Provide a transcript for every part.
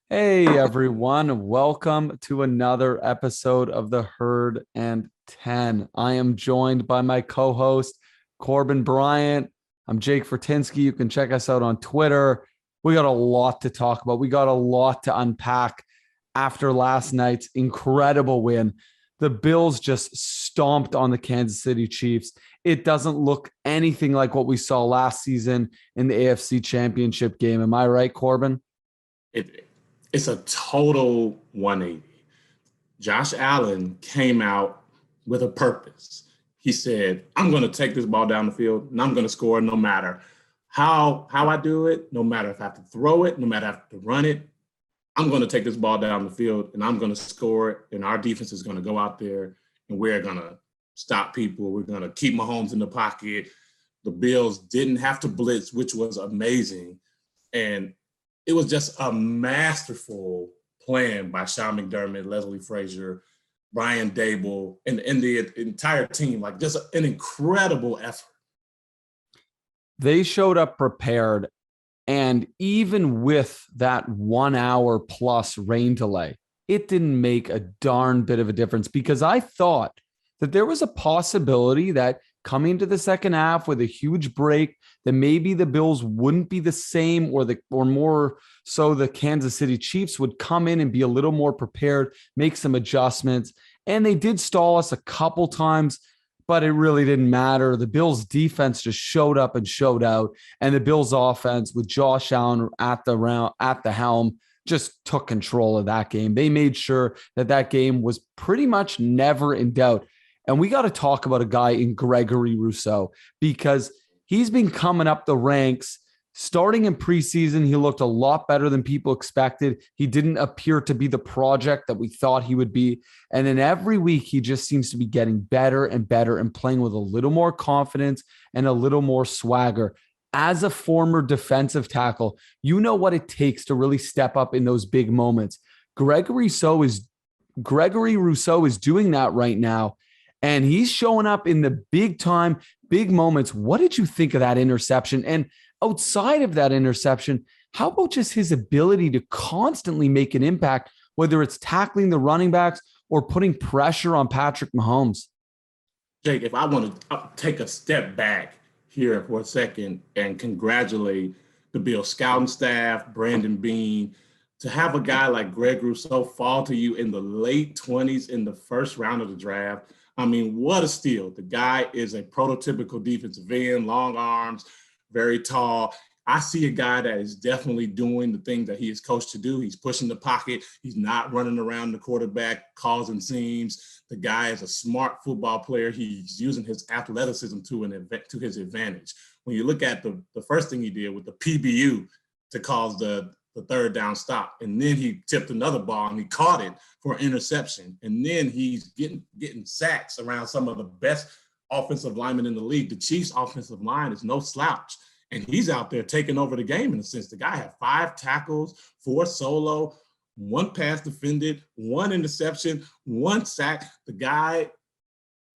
Hey everyone, welcome to another episode of the Herd and 10. I am joined by my co-host, Corbin Bryant. I'm Jake Fortinsky. You can check us out on Twitter. We got a lot to talk about. We got a lot to unpack after last night's incredible win. The Bills just stomped on the Kansas City Chiefs. It doesn't look anything like what we saw last season in the AFC Championship game. Am I right, Corbin? It's a total 180. Josh Allen came out with a purpose. He said, I'm going to take this ball down the field and I'm going to score no matter how I do it, no matter if I have to throw it, no matter if I have to run it. I'm going to take this ball down the field and I'm going to score it. And our defense is going to go out there and we're going to stop people. We're going to keep Mahomes in the pocket. The Bills didn't have to blitz, which was amazing. And it was just a masterful plan by Sean McDermott, Leslie Frazier, Brian Dable, and the entire team. Like, just an incredible effort. They showed up prepared. And even with that 1 hour plus rain delay, it didn't make a darn bit of a difference because I thought that there was a possibility that coming into the second half with a huge break, that maybe the Bills wouldn't be the same, or more so the Kansas City Chiefs would come in and be a little more prepared, make some adjustments. And they did stall us a couple times, but it really didn't matter. The Bills defense just showed up and showed out. And the Bills offense with Josh Allen at the helm just took control of that game. They made sure that that game was pretty much never in doubt. And we got to talk about a guy in Gregory Rousseau because he's been coming up the ranks. Starting in preseason, he looked a lot better than people expected. He didn't appear to be the project that we thought he would be. And then every week, he just seems to be getting better and better and playing with a little more confidence and a little more swagger. As a former defensive tackle, you know what it takes to really step up in those big moments. Gregory Rousseau is doing that right now. And he's showing up in the big time, big moments. What did you think of that interception? And outside of that interception, how about just his ability to constantly make an impact, whether it's tackling the running backs or putting pressure on Patrick Mahomes? Jake, if I want to take a step back here for a second and congratulate the Bills scouting staff, Brandon Beane, to have a guy like Greg Rousseau fall to you in the late 20s in the first round of the draft. I mean, what a steal. The guy is a prototypical defensive end, long arms, very tall. I see a guy that is definitely doing the thing that he is coached to do. He's pushing the pocket. He's not running around the quarterback, causing seams. The guy is a smart football player. He's using his athleticism to his advantage. When you look at the first thing he did with the PBU to cause the third down stop, and then he tipped another ball and he caught it for an interception, and then he's getting sacks around some of the best offensive linemen in the league. The Chiefs' offensive line is no slouch, and he's out there taking over the game in a sense. The guy had 5 tackles, 4 solo, 1 pass defended, 1 interception, 1 sack. The guy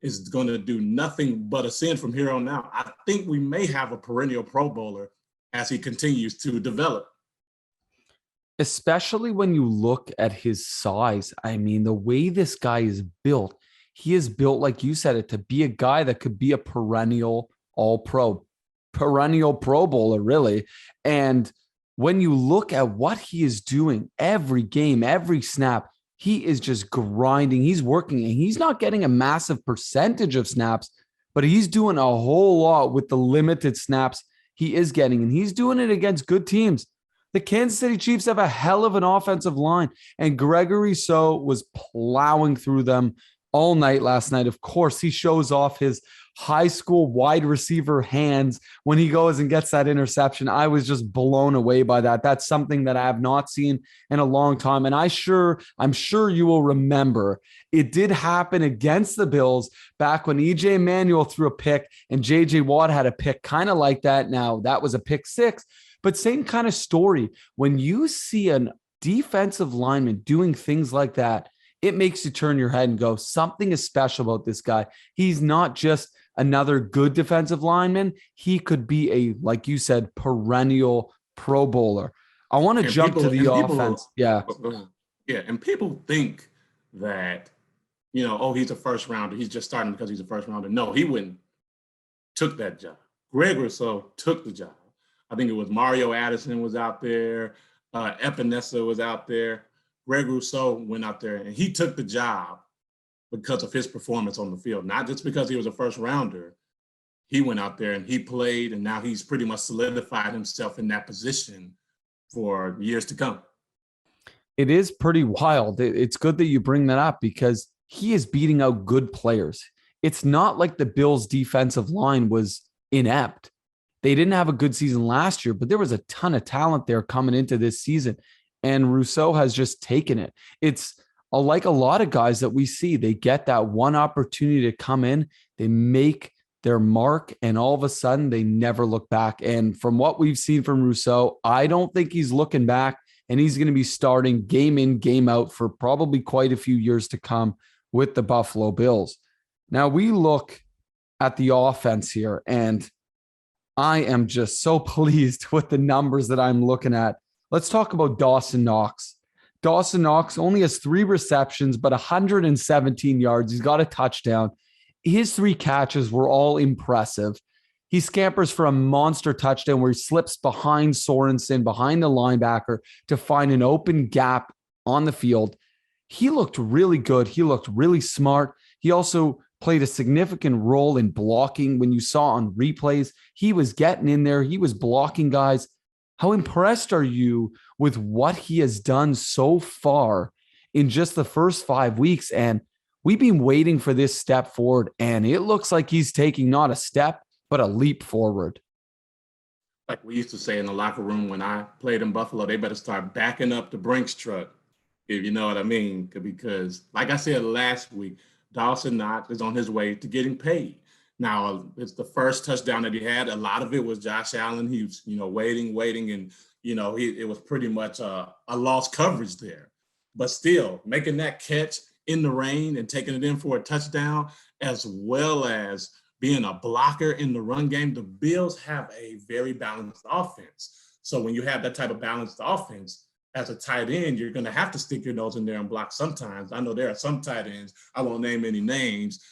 is going to do nothing but ascend from here on out. I think we may have a perennial Pro Bowler as he continues to develop. Especially when you look at his size. I mean, the way this guy is built, he is built, like you said, it to be a guy that could be a perennial perennial Pro Bowler, really. And when you look at what he is doing every game, every snap, he is just grinding. He's working, and he's not getting a massive percentage of snaps, but he's doing a whole lot with the limited snaps he is getting, and he's doing it against good teams. The Kansas City Chiefs have a hell of an offensive line, and Gregory Rousseau was plowing through them all night last night. Of course, he shows off his high school wide receiver hands when he goes and gets that interception. I was just blown away by that. That's something that I have not seen in a long time. And I'm sure you will remember it did happen against the Bills back when EJ Manuel threw a pick and JJ Watt had a pick kind of like that. Now that was a pick 6. But same kind of story. When you see a defensive lineman doing things like that, it makes you turn your head and go, something is special about this guy. He's not just another good defensive lineman. He could be a, like you said, perennial Pro Bowler. I want to jump to the offense. Yeah. Yeah. And people think that, oh, he's a first rounder. He's just starting because he's a first rounder. No, he wouldn't. Took that job. Gregory Rousseau took the job. I think it was Mario Addison was out there. Epinesa was out there. Gregory Rousseau went out there and he took the job because of his performance on the field, not just because he was a first rounder. He went out there and he played, and now he's pretty much solidified himself in that position for years to come. It is pretty wild. It's good that you bring that up because he is beating out good players. It's not like the Bills' defensive line was inept. They didn't have a good season last year, but there was a ton of talent there coming into this season, and Rousseau has just taken it. It's like a lot of guys that we see. They get that one opportunity to come in, they make their mark, and all of a sudden they never look back. And from what we've seen from Rousseau, I don't think he's looking back, and he's going to be starting game in, game out for probably quite a few years to come with the Buffalo Bills. Now we look at the offense here, and I am just so pleased with the numbers that I'm looking at. Let's talk about Dawson Knox. Dawson Knox only has 3 receptions, but 117 yards. He's got a touchdown. His 3 catches were all impressive. He scampers for a monster touchdown where he slips behind Sorensen, behind the linebacker, to find an open gap on the field. He looked really good. He looked really smart. He also played a significant role in blocking. When you saw on replays, he was getting in there. He was blocking guys. How impressed are you with what he has done so far in just the first 5 weeks? And we've been waiting for this step forward, and it looks like he's taking not a step, but a leap forward. Like we used to say in the locker room when I played in Buffalo, they better start backing up the Brinks truck, if you know what I mean. Because like I said last week, Dawson Knox is on his way to getting paid. Now, it's the first touchdown that he had. A lot of it was Josh Allen. He was, waiting, and, it was pretty much a lost coverage there. But still, making that catch in the rain and taking it in for a touchdown, as well as being a blocker in the run game, the Bills have a very balanced offense. So when you have that type of balanced offense, as a tight end, you're going to have to stick your nose in there and block sometimes. I know there are some tight ends, I won't name any names,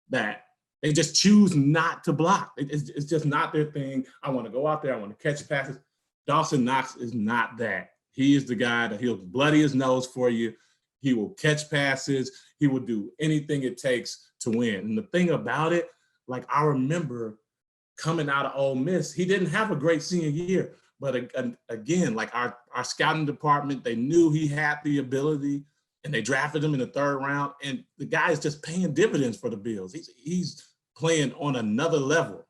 that they just choose not to block. It's just not their thing. I want to go out there. I want to catch passes. Dawson Knox is not that. He is the guy that he'll bloody his nose for you. He will catch passes. He will do anything it takes to win. And the thing about it, like I remember coming out of Ole Miss, he didn't have a great senior year. But again, like our scouting department, they knew he had the ability, and they drafted him in the 3rd round. And the guy is just paying dividends for the Bills. He's playing on another level.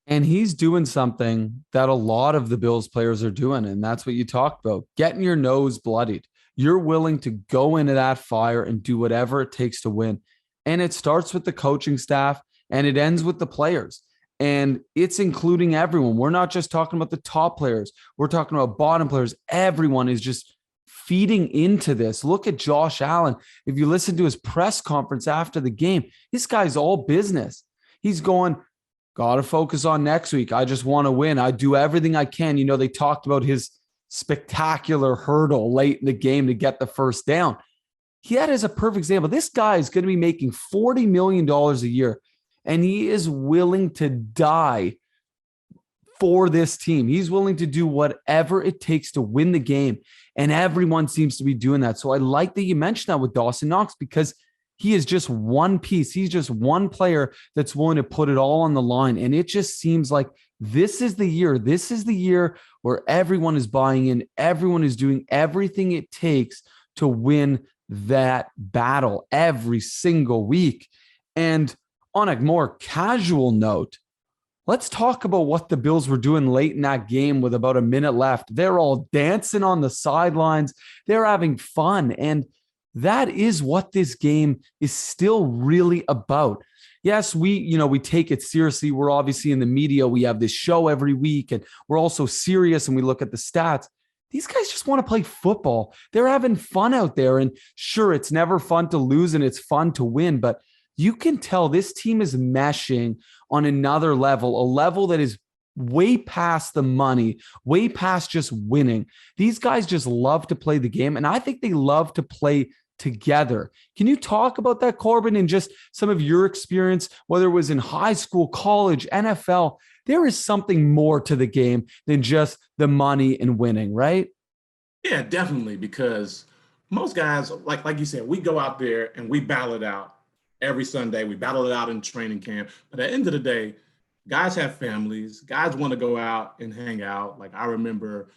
And he's doing something that a lot of the Bills players are doing, and that's what you talked about, getting your nose bloodied. You're willing to go into that fire and do whatever it takes to win. And it starts with the coaching staff, and it ends with the players. And it's including everyone. We're not just talking about the top players. We're talking about bottom players. Everyone is just feeding into this. Look at Josh Allen. If you listen to his press conference after the game, this guy's all business. He's going, got to focus on next week. I just want to win. I do everything I can. They talked about his spectacular hurdle late in the game to get the first down. That is a perfect example. This guy is going to be making $40 million a year, and he is willing to die for this team. He's willing to do whatever it takes to win the game, and everyone seems to be doing that. So I like that you mentioned that with Dawson Knox, because he is just one piece. He's just one player that's willing to put it all on the line, and it just seems like this is the year. This is the year where everyone is buying in. Everyone is doing everything it takes to win that battle every single week. And on a more casual note, let's talk about what the Bills were doing late in that game with about a minute left. They're all dancing on the sidelines. They're having fun. And that is what this game is still really about. Yes, we take it seriously. We're obviously in the media. We have this show every week, and we're also serious, and we look at the stats. These guys just want to play football. They're having fun out there. And sure, it's never fun to lose and it's fun to win, but you can tell this team is meshing on another level, a level that is way past the money, way past just winning. These guys just love to play the game, and I think they love to play together. Can you talk about that, Corbin, and just some of your experience, whether it was in high school, college, NFL? There is something more to the game than just the money and winning, right? Yeah, definitely. Because most guys, like you said, we go out there and we battle it out every Sunday. We battle it out in training camp. But at the end of the day, guys have families. Guys want to go out and hang out. Like I remember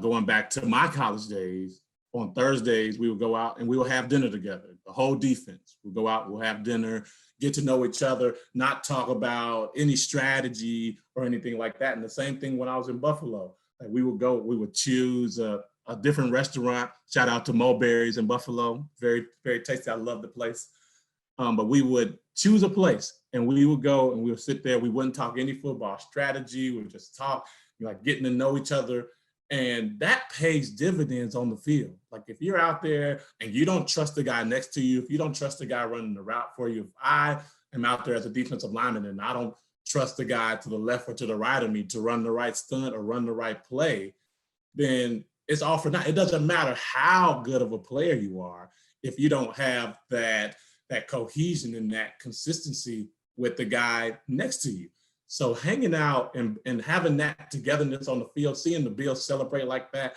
going back to my college days. On Thursdays, we would go out and we would have dinner together. The whole defense. We'll go out, we'll have dinner, get to know each other, not talk about any strategy or anything like that. And the same thing when I was in Buffalo. Like we would choose a different restaurant. Shout out to Mulberry's in Buffalo. Very, very tasty. I love the place. But we would choose a place and we would go and we would sit there. We wouldn't talk any football strategy. We would just talk, like getting to know each other. And that pays dividends on the field. Like if you're out there and you don't trust the guy next to you, if you don't trust the guy running the route for you, if I am out there as a defensive lineman and I don't trust the guy to the left or to the right of me to run the right stunt or run the right play, then it's all for naught. It doesn't matter how good of a player you are if you don't have that cohesion and that consistency with the guy next to you. So hanging out and having that togetherness on the field, seeing the Bills celebrate like that.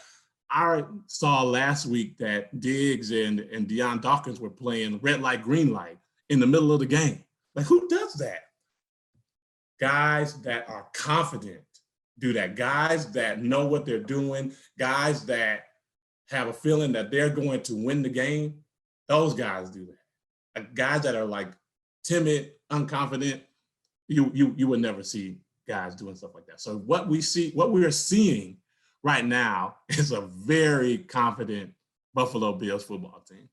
I saw last week that Diggs and Deion Dawkins were playing red light, green light in the middle of the game. Like who does that? Guys that are confident do that. Guys that know what they're doing. Guys that have a feeling that they're going to win the game. Those guys do that. Like guys that are like timid, unconfident, you would never see guys doing stuff like that. So what we are seeing right now is a very confident Buffalo Bills football team.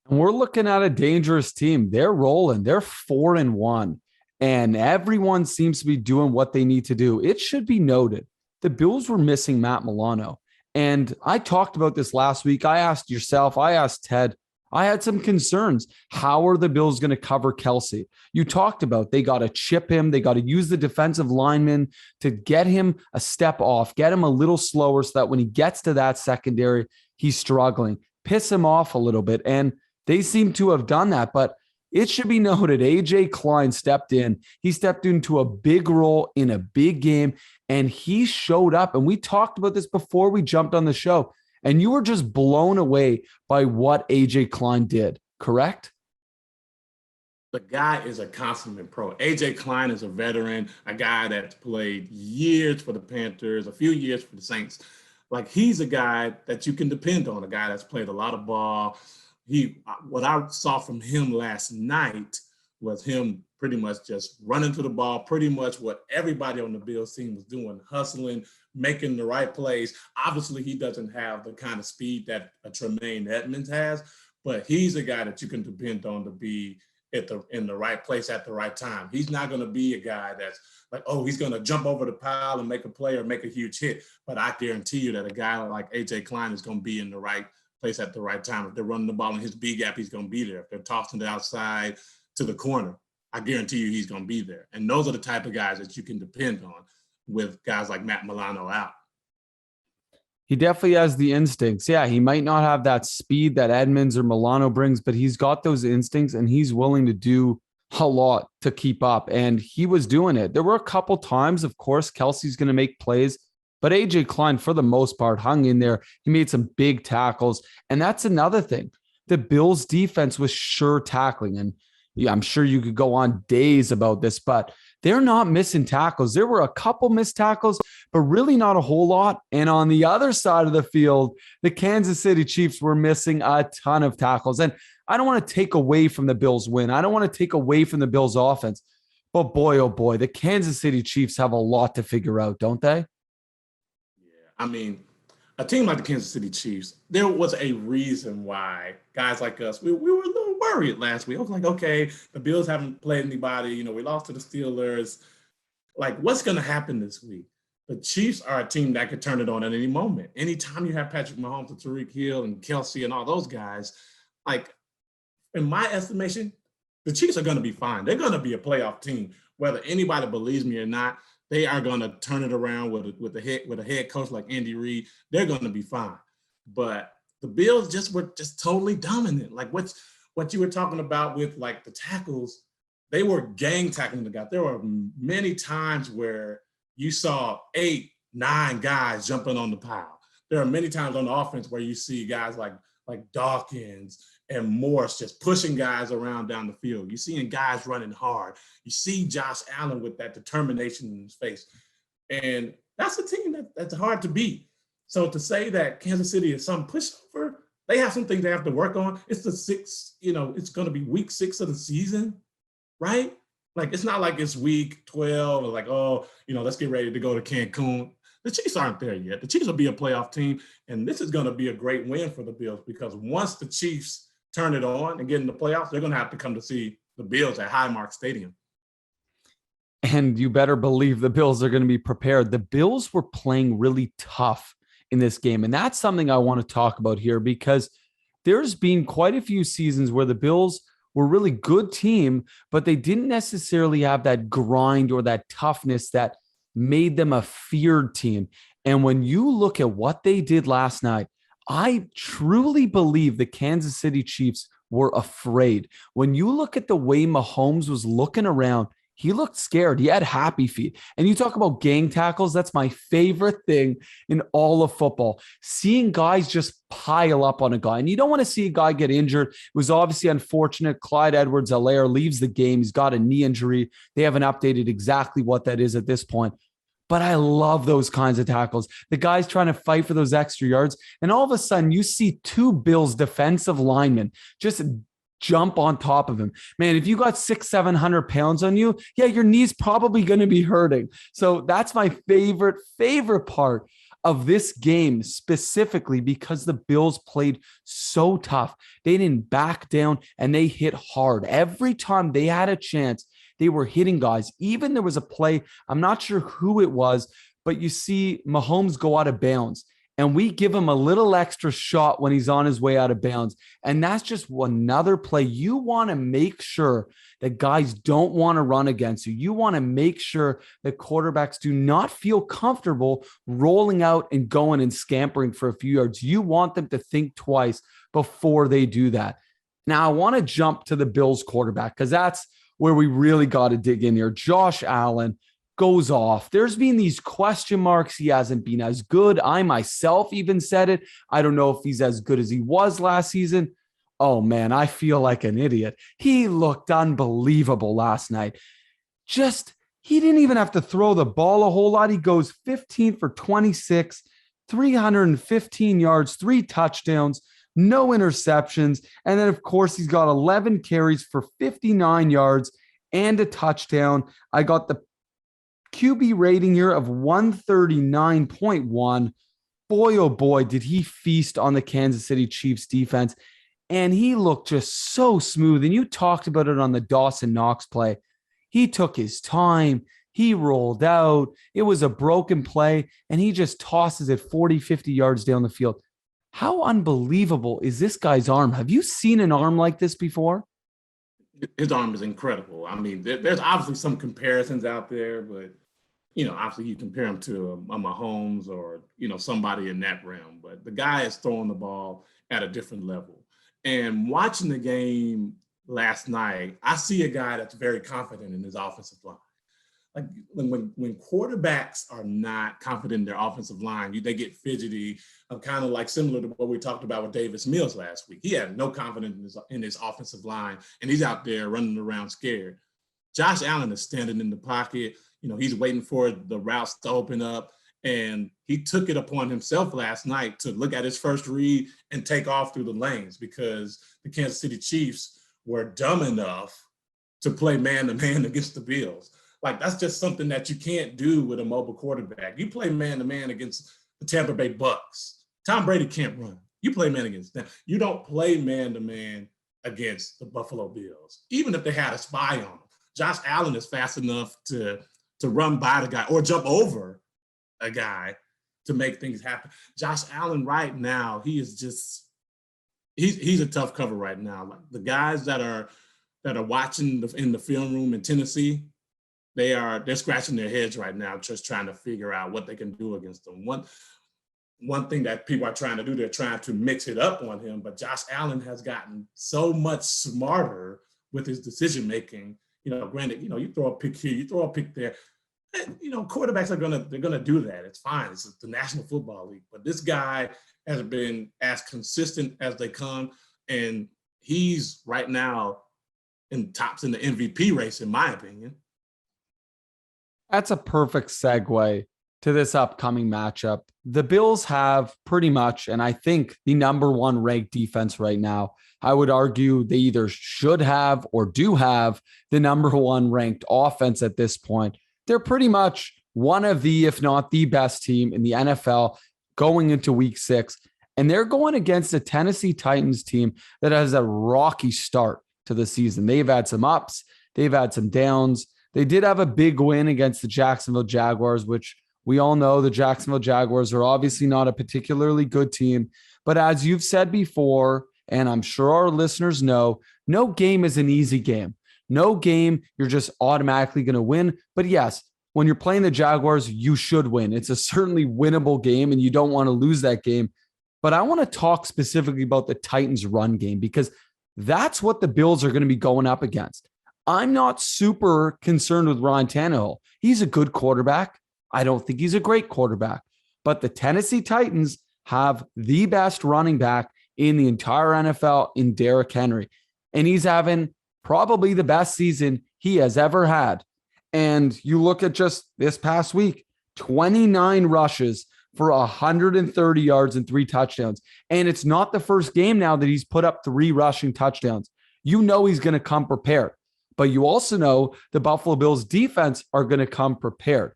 And we're looking at a dangerous team. They're rolling. They're 4-1. And everyone seems to be doing what they need to do. It should be noted, the Bills were missing Matt Milano. And I talked about this last week. I asked yourself, I asked Ted, I had some concerns. How are the Bills going to cover Kelce? You talked about they got to chip him. They got to use the defensive lineman to get him a step off, get him a little slower so that when he gets to that secondary, he's struggling, piss him off a little bit. And they seem to have done that. But it should be noted, AJ Klein stepped in. He stepped into a big role in a big game, and he showed up. And we talked about this before we jumped on the show. And you were just blown away by what AJ Klein did, correct? The guy is a consummate pro. AJ Klein is a veteran, a guy that's played years for the Panthers, a few years for the Saints. Like he's a guy that you can depend on, a guy that's played a lot of ball. What I saw from him last night was him pretty much just running to the ball, pretty much what everybody on the Bills team was doing, hustling, making the right plays. Obviously, he doesn't have the kind of speed that a Tremaine Edmonds has, but he's a guy that you can depend on to be in the right place at the right time. He's not going to be a guy that's like, oh, he's going to jump over the pile and make a play or make a huge hit. But I guarantee you that a guy like AJ Klein is going to be in the right place at the right time. If they're running the ball in his B gap, he's going to be there. If they're tossing it outside to the corner, I guarantee you he's going to be there. And those are the type of guys that you can depend on with guys like Matt Milano out. He definitely has the instincts. Yeah, he might not have that speed that Edmonds or Milano brings, but he's got those instincts and he's willing to do a lot to keep up. And he was doing it. There were a couple times, of course, Kelce's going to make plays, but AJ Klein, for the most part, hung in there. He made some big tackles. And that's another thing. The Bills defense was sure tackling. And yeah, I'm sure you could go on days about this, but they're not missing tackles. There were a couple missed tackles, but really not a whole lot. And on the other side of the field, the Kansas City Chiefs were missing a ton of tackles. And I don't want to take away from the Bills' win. I don't want to take away from the Bills' offense. But boy, oh boy, the Kansas City Chiefs have a lot to figure out, don't they? Yeah, I mean, a team like the Kansas City Chiefs, there was a reason why guys like us, we were a little worried last week. I was like, okay, the Bills haven't played anybody. You know, we lost to the Steelers. Like, what's going to happen this week? The Chiefs are a team that could turn it on at any moment. Anytime you have Patrick Mahomes and Tyreek Hill and Kelce and all those guys, like, in my estimation, the Chiefs are going to be fine. They're going to be a playoff team. Whether anybody believes me or not, they are going to turn it around with a head coach like Andy Reid. They're going to be fine. But the Bills were totally dominant. Like what you were talking about with like the tackles, they were gang tackling the guy. There were many times where you saw 8, 9 guys jumping on the pile. There are many times on the offense where you see guys like Dawkins and Morse just pushing guys around down the field. You're seeing guys running hard. You see Josh Allen with that determination in his face. And that's a team that's hard to beat. So to say that Kansas City is some pushover, they have some things they have to work on. It's it's going to be week 6 of the season, right? Like, it's not like it's week 12 or like, let's get ready to go to Cancun. The Chiefs aren't there yet. The Chiefs will be a playoff team, and this is going to be a great win for the Bills because once the Chiefs turn it on and get in the playoffs, they're going to have to come to see the Bills at Highmark Stadium. And you better believe the Bills are going to be prepared. The Bills were playing really tough in this game, and that's something I want to talk about here because there's been quite a few seasons where the Bills were a really good team, but they didn't necessarily have that grind or that toughness that made them a feared team. And when you look at what they did last night, I truly believe the Kansas City Chiefs were afraid. When you look at the way Mahomes was looking around, he looked scared. He had happy feet. And you talk about gang tackles. That's my favorite thing in all of football. Seeing guys just pile up on a guy. And you don't want to see a guy get injured. It was obviously unfortunate. Clyde Edwards-Helaire leaves the game. He's got a knee injury. They haven't updated exactly what that is at this point. But I love those kinds of tackles. The guy's trying to fight for those extra yards. And all of a sudden, you see 2 Bills defensive linemen just jump on top of him. Man, if you got 600-700 pounds on you, yeah, your knee's probably going to be hurting. So that's my favorite part of this game specifically because the Bills played so tough. They didn't back down and they hit hard. Every time they had a chance, they were hitting guys. Even there was a play, I'm not sure who it was, but you see Mahomes go out of bounds. And we give him a little extra shot when he's on his way out of bounds. And that's just another play. You want to make sure that guys don't want to run against you. You want to make sure that quarterbacks do not feel comfortable rolling out and going and scampering for a few yards. You want them to think twice before they do that. Now, I want to jump to the Bills quarterback because that's where we really got to dig in here. Josh Allen goes off. There's been these question marks. He hasn't been as good. I myself even said it. I don't know if he's as good as he was last season. Oh man, I feel like an idiot. He looked unbelievable last night. He didn't even have to throw the ball a whole lot. He goes 15 for 26, 315 yards, 3 touchdowns, no interceptions. And then, of course, he's got 11 carries for 59 yards and a touchdown. I got the QB rating here of 139.1. Boy, oh boy, did he feast on the Kansas City Chiefs defense. And he looked just so smooth. And you talked about it on the Dawson Knox play. He took his time. He rolled out. It was a broken play. And he just tosses it 40, 50 yards down the field. How unbelievable is this guy's arm? Have you seen an arm like this before? His arm is incredible. I mean, there's obviously some comparisons out there, but, obviously you compare him to a Mahomes or, somebody in that realm. But the guy is throwing the ball at a different level. And watching the game last night, I see a guy that's very confident in his offensive line. Like when quarterbacks are not confident in their offensive line, they get fidgety, kind of like similar to what we talked about with Davis Mills last week. He had no confidence in his offensive line, and he's out there running around scared. Josh Allen is standing in the pocket. He's waiting for the routes to open up, and he took it upon himself last night to look at his first read and take off through the lanes because the Kansas City Chiefs were dumb enough to play man-to-man against the Bills. Like, that's just something that you can't do with a mobile quarterback. You play man-to-man against the Tampa Bay Bucks. Tom Brady can't run. You play man against them. You don't play man-to-man against the Buffalo Bills, even if they had a spy on them. Josh Allen is fast enough to run by the guy or jump over a guy to make things happen. Josh Allen right now, he is just he's a tough cover right now. Like the guys that are watching in the film room in Tennessee, they're scratching their heads right now, just trying to figure out what they can do against them. One thing that people are trying to do, they're trying to mix it up on him, but Josh Allen has gotten so much smarter with his decision making. Granted, you throw a pick here, you throw a pick there. Quarterbacks they're gonna do that. It's fine. It's the National Football League. But this guy has been as consistent as they come, and he's right now tops in the MVP race, in my opinion. That's a perfect segue to this upcoming matchup. The Bills have pretty much, and I think, the number one ranked defense right now. I would argue they either should have or do have the number one ranked offense at this point. They're pretty much one of the, if not the best team in the NFL going into week 6. And they're going against a Tennessee Titans team that has a rocky start to the season. They've had some ups, they've had some downs. They did have a big win against the Jacksonville Jaguars, which we all know the Jacksonville Jaguars are obviously not a particularly good team. But as you've said before, and I'm sure our listeners know, no game is an easy game. No game you're just automatically going to win. But yes, when you're playing the Jaguars, you should win. It's a certainly winnable game, and you don't want to lose that game. But I want to talk specifically about the Titans' run game, because that's what the Bills are going to be going up against. I'm not super concerned with Ryan Tannehill. He's a good quarterback. I don't think he's a great quarterback. But the Tennessee Titans have the best running back in the entire NFL in Derrick Henry. And he's having probably the best season he has ever had. And you look at just this past week, 29 rushes for 130 yards and 3 touchdowns. And it's not the first game now that he's put up 3 rushing touchdowns. You know he's going to come prepared. But you also know the Buffalo Bills defense are going to come prepared.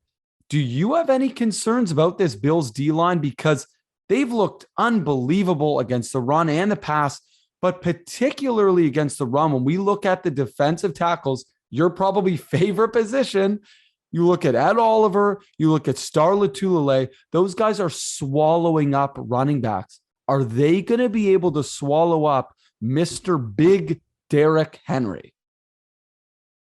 Do you have any concerns about this Bills D-line? Because they've looked unbelievable against the run and the pass, but particularly against the run. When we look at the defensive tackles, your probably favorite position, you look at Ed Oliver, you look at Star Lotulelei, those guys are swallowing up running backs. Are they going to be able to swallow up Mr. Big Derrick Henry?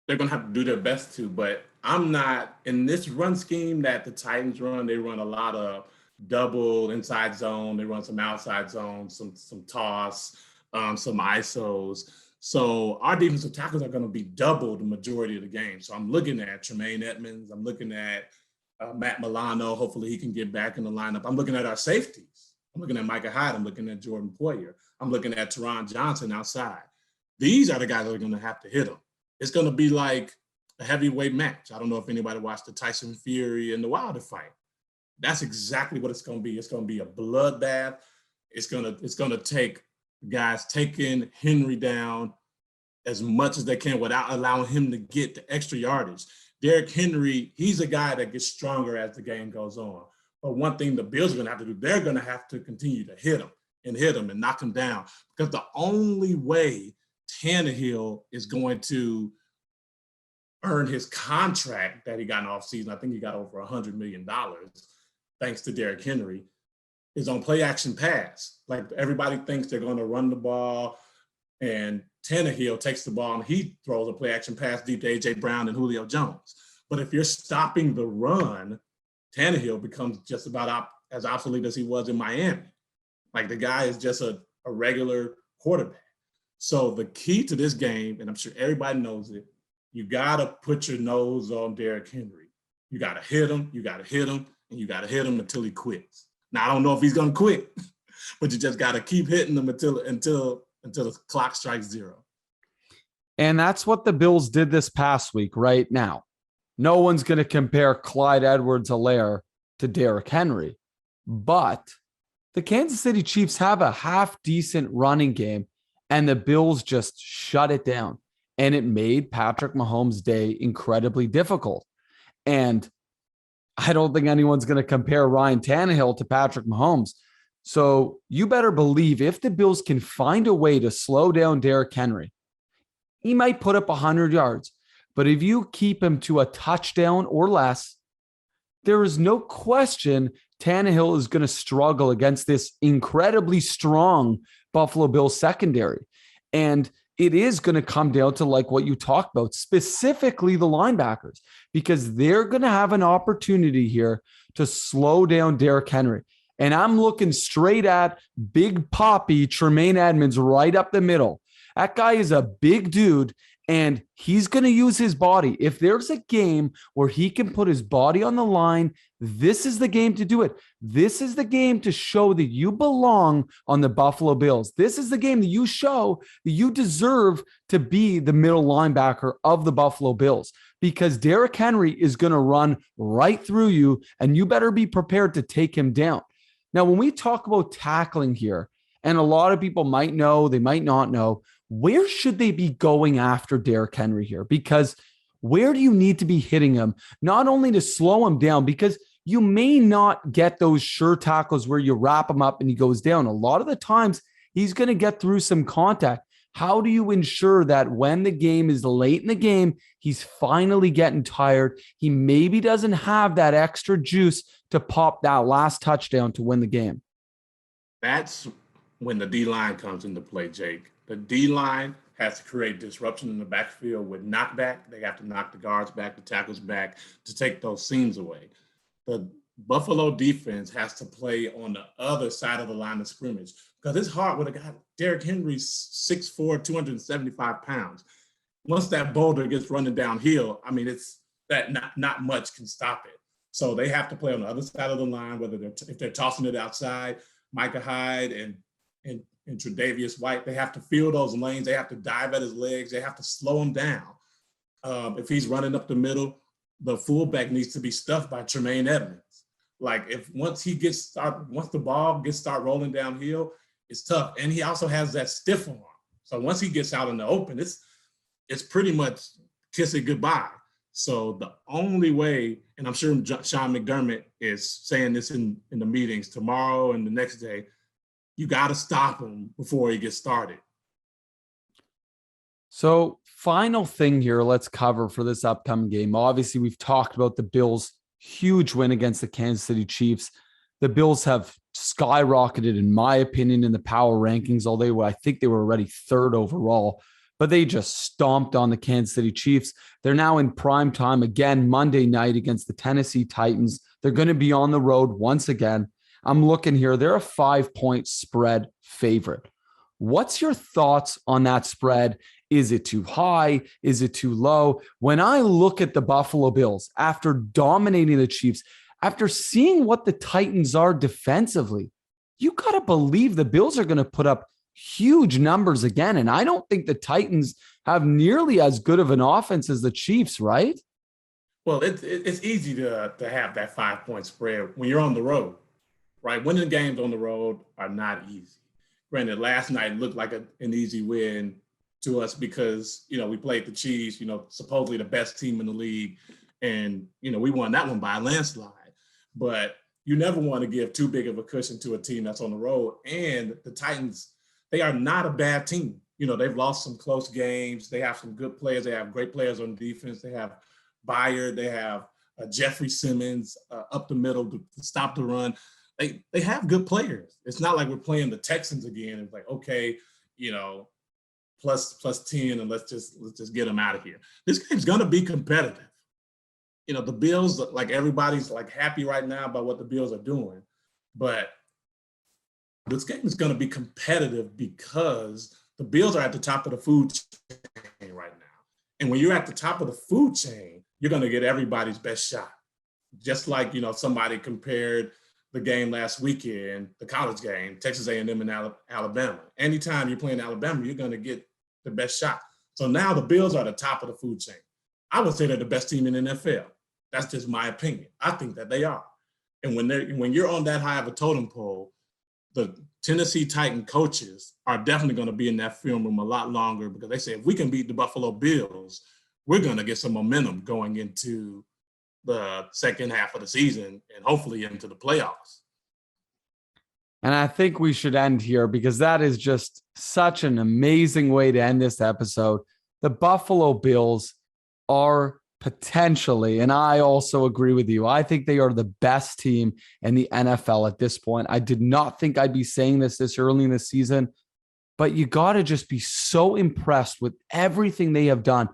They're going to have to do their best to, but I'm not in this run scheme that the Titans run. They run a lot of double inside zone. They run some outside zone, some toss, some ISOs. So our defensive tackles are going to be double the majority of the game. So I'm looking at Tremaine Edmonds. I'm looking at Matt Milano. Hopefully he can get back in the lineup. I'm looking at our safeties. I'm looking at Micah Hyde. I'm looking at Jordan Poyer. I'm looking at Teron Johnson outside. These are the guys that are going to have to hit them. It's going to be like a heavyweight match. I don't know if anybody watched the Tyson Fury and the Wilder fight. That's exactly what it's going to be. It's going to be a bloodbath. It's going to take guys taking Henry down as much as they can without allowing him to get the extra yardage. Derrick Henry, he's a guy that gets stronger as the game goes on. But one thing the Bills are going to have to do, they're going to have to continue to hit him and knock him down, because the only way Tannehill is going to earn his contract that he got in offseason, I think he got over $100 million, thanks to Derrick Henry, is on play action pass. Like, everybody thinks they're going to run the ball, and Tannehill takes the ball and he throws a play action pass deep to A.J. Brown and Julio Jones. But if you're stopping the run, Tannehill becomes just about as obsolete as he was in Miami. Like, the guy is just a regular quarterback. So the key to this game, and I'm sure everybody knows it, you got to put your nose on Derrick Henry. You got to hit him, you got to hit him, and you got to hit him until he quits. Now, I don't know if he's going to quit, but you just got to keep hitting him until the clock strikes 0. And that's what the Bills did this past week. Right now, no one's going to compare Clyde Edwards-Helaire to Derrick Henry, but the Kansas City Chiefs have a half-decent running game, and the Bills just shut it down. And it made Patrick Mahomes' day incredibly difficult. And I don't think anyone's going to compare Ryan Tannehill to Patrick Mahomes. So you better believe if the Bills can find a way to slow down Derrick Henry, he might put up 100 yards. But if you keep him to a touchdown or less, there is no question Tannehill is going to struggle against this incredibly strong Buffalo Bills secondary. And it is going to come down to like what you talked about, specifically the linebackers, because they're going to have an opportunity here to slow down Derrick Henry. And I'm looking straight at Big Poppy Tremaine Edmonds right up the middle. That guy is a big dude, and he's going to use his body. If there's a game where he can put his body on the line, this is the game to do it. This is the game to show that you belong on the Buffalo Bills. This is the game that you show that you deserve to be the middle linebacker of the Buffalo Bills, because Derrick Henry is going to run right through you, and you better be prepared to take him down. Now, when we talk about tackling here, and a lot of people might know, they might not know, where should they be going after Derrick Henry here? Because where do you need to be hitting him? Not only to slow him down, because you may not get those sure tackles where you wrap him up and he goes down. A lot of the times he's going to get through some contact. How do you ensure that when the game is late in the game, he's finally getting tired, he maybe doesn't have that extra juice to pop that last touchdown to win the game? That's when the D-line comes into play, Jake. The D-line has to create disruption in the backfield with knockback. They have to knock the guards back, the tackles back, to take those seams away. The Buffalo defense has to play on the other side of the line of scrimmage, because it's hard with a guy, Derrick Henry's 6'4", 275 pounds. Once that boulder gets running downhill, I mean, it's that not much can stop it. So they have to play on the other side of the line, whether if they're tossing it outside, Micah Hyde and Tre'Davious White, they have to fill those lanes. They have to dive at his legs. They have to slow him down. If he's running up the middle, the fullback needs to be stuffed by Tremaine Edmonds. Like once the ball start rolling downhill, it's tough. And he also has that stiff arm. So once he gets out in the open, it's pretty much kiss it goodbye. So the only way, and I'm sure Sean McDermott is saying this in the meetings tomorrow and the next day, you got to stop him before he gets started. So final thing here, let's cover for this upcoming game. Obviously, we've talked about the Bills' huge win against the Kansas City Chiefs. The Bills have skyrocketed, in my opinion, in the power rankings, although I think they were already third overall, but they just stomped on the Kansas City Chiefs. They're now in prime time again, Monday night against the Tennessee Titans. They're going to be on the road once again. I'm looking here. They're a 5-point spread favorite. What's your thoughts on that spread? Is it too high? Is it too low? When I look at the Buffalo Bills, after dominating the Chiefs, after seeing what the Titans are defensively, you got to believe the Bills are going to put up huge numbers again. And I don't think the Titans have nearly as good of an offense as the Chiefs, right? Well, it's easy to have that 5-point spread when you're on the road, right? Winning games on the road are not easy. Granted, last night looked like an easy win to us because, we played the Chiefs, supposedly the best team in the league. And, we won that one by a landslide. But you never want to give too big of a cushion to a team that's on the road. And the Titans, they are not a bad team. They've lost some close games. They have some good players. They have great players on defense. They have Byard. They have Jeffrey Simmons up the middle to stop the run. They have good players. It's not like we're playing the Texans again. It's like, okay, plus 10, and let's just get them out of here. This game's gonna be competitive. The Bills, like everybody's like happy right now about what the Bills are doing, but this game is gonna be competitive because the Bills are at the top of the food chain right now. And when you're at the top of the food chain, you're gonna get everybody's best shot. Just like, somebody compared the game last weekend, the college game, Texas A&M and Alabama. Anytime you're playing Alabama, you're going to get the best shot. So now the Bills are at the top of the food chain. I would say they're the best team in the NFL. That's just my opinion. I think that they are. And when you're on that high of a totem pole, the Tennessee Titan coaches are definitely going to be in that film room a lot longer, because they say if we can beat the Buffalo Bills, we're going to get some momentum going into the second half of the season and hopefully into the playoffs. And I think we should end here because that is just such an amazing way to end this episode. The Buffalo Bills are potentially, and I also agree with you, I think they are the best team in the NFL at this point. I did not think I'd be saying this early in the season, but you got to just be so impressed with everything they have done.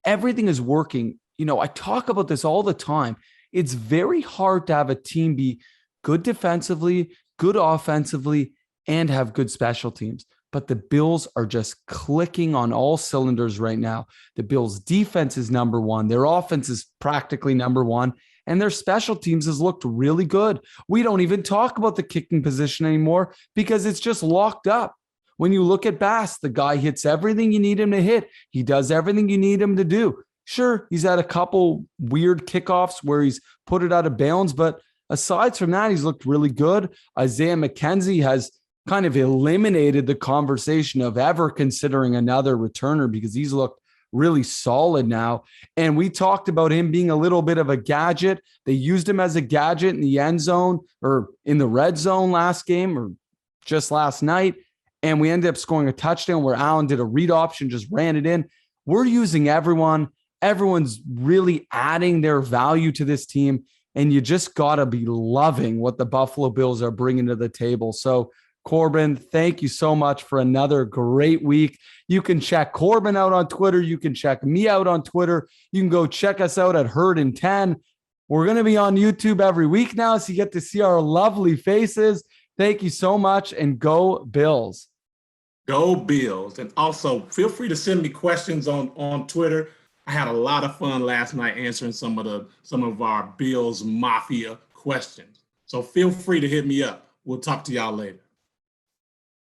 Everything is working. I talk about this all the time. It's very hard to have a team be good defensively, good offensively, and have good special teams. But the Bills are just clicking on all cylinders right now. The Bills' defense is number one. Their offense is practically number one. And their special teams has looked really good. We don't even talk about the kicking position anymore because it's just locked up. When you look at Bass, the guy hits everything you need him to hit. He does everything you need him to do. Sure, he's had a couple weird kickoffs where he's put it out of bounds, but aside from that, he's looked really good. Isaiah McKenzie has kind of eliminated the conversation of ever considering another returner because he's looked really solid now. And we talked about him being a little bit of a gadget. They used him as a gadget in the end zone or in the red zone last game or just last night. And we ended up scoring a touchdown where Allen did a read option, just ran it in. We're using everyone. Everyone's really adding their value to this team. And you just got to be loving what the Buffalo Bills are bringing to the table. So, Corbin, thank you so much for another great week. You can check Corbin out on Twitter. You can check me out on Twitter. You can go check us out at Herd in 10. We're going to be on YouTube every week now, so you get to see our lovely faces. Thank you so much, and go Bills. Go Bills. And also, feel free to send me questions on Twitter. I had a lot of fun last night answering some of our Bills Mafia questions. So feel free to hit me up. We'll talk to y'all later.